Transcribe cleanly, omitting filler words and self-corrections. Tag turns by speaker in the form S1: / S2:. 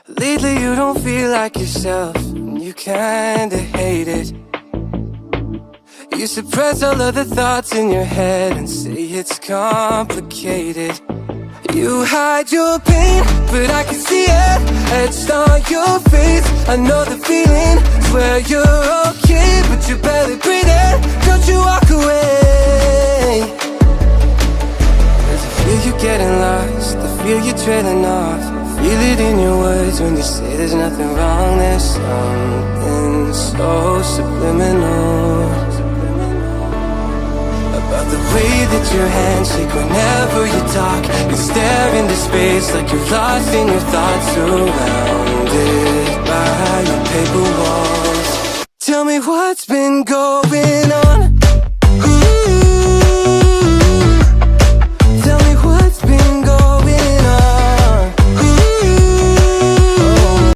S1: Lately you don't feel like yourself, and you kinda hate it. You suppress all of the thoughts in your head and say it's complicated. You hide your pain, but I can see it etched on your face. I know the feeling, swear you're okay, but you're barely breathing. Don't you walk away. Cause I feel you getting lost, I feel you trailing off. Feel it in your words when you say there's nothing wrong. There's something so subliminal about the way that your hands shake whenever you talk. You stare into space like you're lost in your thoughts, surrounded by your paper walls. Tell me what's been going on.